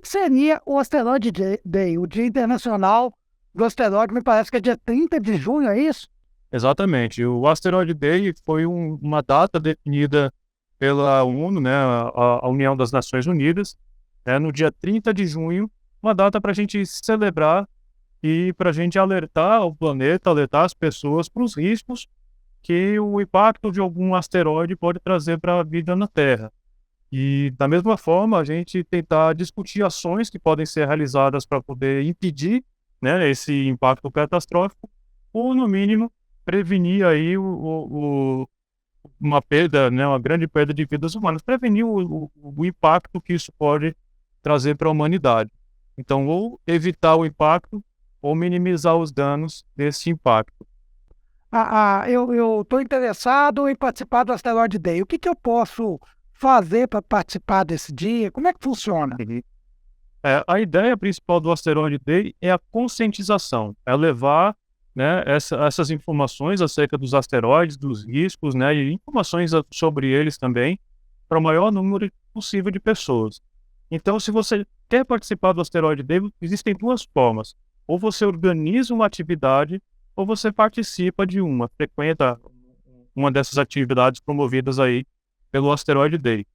que seria o Asteroid Day, o Dia Internacional do Asteroide? Me parece que é dia 30 de junho, é isso? Exatamente. O Asteroid Day foi uma data definida pela ONU, né, a União das Nações Unidas, né, no dia 30 de junho, uma data para a gente celebrar e para a gente alertar o planeta, alertar as pessoas para os riscos que o impacto de algum asteroide pode trazer para a vida na Terra. E, da mesma forma, a gente tentar discutir ações que podem ser realizadas para poder impedir, né, esse impacto catastrófico, ou, no mínimo, prevenir aí uma perda, né, uma grande perda de vidas humanas, prevenir o impacto que isso pode trazer para a humanidade. Então, ou evitar o impacto, ou minimizar os danos desse impacto. Eu estou interessado em participar do Asteroid Day. O que eu posso fazer para participar desse dia? Como é que funciona? Uhum. A ideia principal do Asteroid Day é a conscientização, é levar, né, essas informações acerca dos asteroides, dos riscos, né, e informações sobre eles também, para o maior número possível de pessoas. Então, se você quer participar do Asteroid Day, existem duas formas. Ou você organiza uma atividade, ou você participa de uma, frequenta uma dessas atividades promovidas aí pelo Asteroid Day.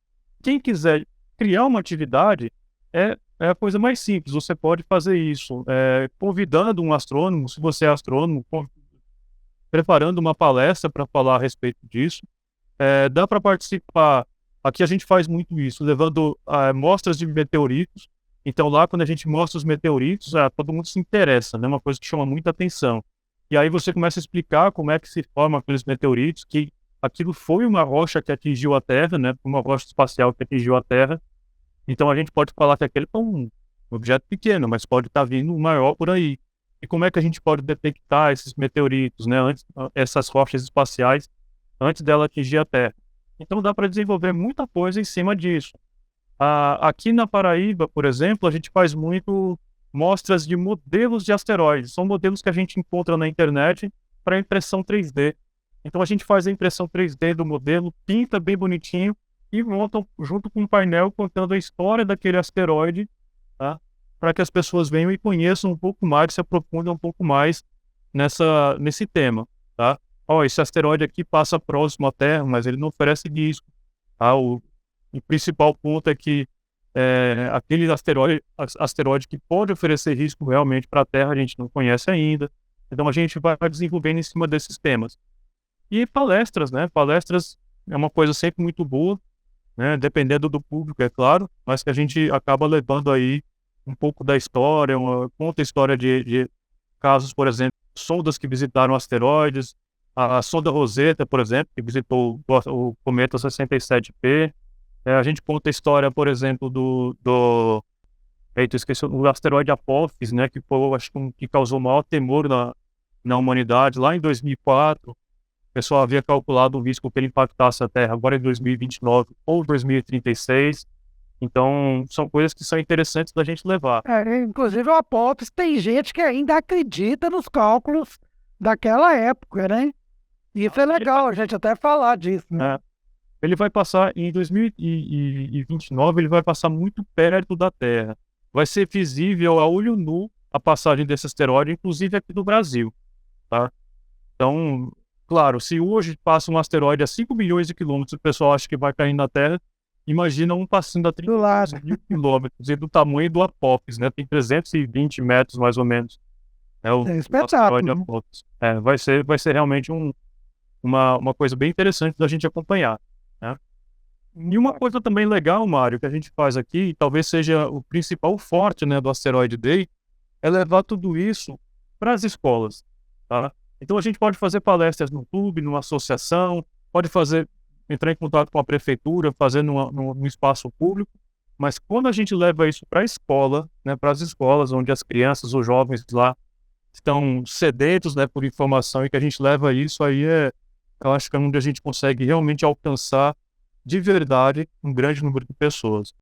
Quem quiser criar uma atividade, é a coisa mais simples. Você pode fazer isso convidando um astrônomo, se você é astrônomo, preparando uma palestra para falar a respeito disso. Dá para participar. Aqui a gente faz muito isso, levando mostras de meteoritos. Então, lá, quando a gente mostra os meteoritos, todo mundo se interessa, né? Uma coisa que chama muita atenção. E aí você começa a explicar como é que se formam aqueles meteoritos, que aquilo foi uma rocha que atingiu a Terra, né? Uma rocha espacial que atingiu a Terra. Então, a gente pode falar que aquele é um objeto pequeno, mas pode estar vindo um maior por aí. E como é que a gente pode detectar esses meteoritos, né? Essas rochas espaciais, antes dela atingir a Terra? Então, dá para desenvolver muita coisa em cima disso. Aqui na Paraíba, por exemplo, a gente faz muito mostras de modelos de asteroides. São modelos que a gente encontra na internet para impressão 3D. Então, a gente faz a impressão 3D do modelo, pinta bem bonitinho e montam junto com um painel contando a história daquele asteroide, tá? Para que as pessoas venham e conheçam um pouco mais, se aprofundem um pouco mais nesse tema, tá? Esse asteroide aqui passa próximo à Terra, mas ele não oferece risco, tá? O principal ponto é que aquele asteroide que pode oferecer risco realmente para a Terra, a gente não conhece ainda. Então, a gente vai desenvolvendo em cima desses temas. E palestras, né? Palestras é uma coisa sempre muito boa, né? Dependendo do público, é claro, mas que a gente acaba levando aí um pouco da história, conta a história de casos, por exemplo, sondas que visitaram asteroides, a sonda Rosetta, por exemplo, que visitou o cometa 67P. A gente conta a história, por exemplo, eita, esqueci, o asteroide Apophis, né, que foi, acho que causou o maior temor na humanidade, lá em 2004. O pessoal havia calculado o risco que ele impactasse a Terra agora em 2029 ou 2036. Então, são coisas que são interessantes da gente levar. Inclusive, o Apopis tem gente que ainda acredita nos cálculos daquela época, né? Isso é legal, a gente até falar disso, né? Ele vai passar em 2029, ele vai passar muito perto da Terra. Vai ser visível a olho nu a passagem desse asteroide, inclusive aqui no Brasil, tá? Então, claro, se hoje passa um asteroide a 5 bilhões de quilômetros, o pessoal acha que vai cair na Terra, imagina um passando a Do 30 lado. mil quilômetros e do tamanho do Apophis, né? Tem 320 metros, mais ou menos. É um O asteroide espetáculo, né? Apophis. Vai ser realmente uma coisa bem interessante da gente acompanhar, né? E uma coisa também legal, Mário, que a gente faz aqui, e talvez seja o principal forte, né, do Asteroid Day, é levar tudo isso para as escolas, tá? Então a gente pode fazer palestras no clube, numa associação, pode entrar em contato com a prefeitura, fazer num espaço público, mas quando a gente leva isso para a escola, né, para as escolas onde as crianças, os jovens lá estão sedentos, né, por informação, e que a gente leva isso aí, eu acho que é onde a gente consegue realmente alcançar de verdade um grande número de pessoas.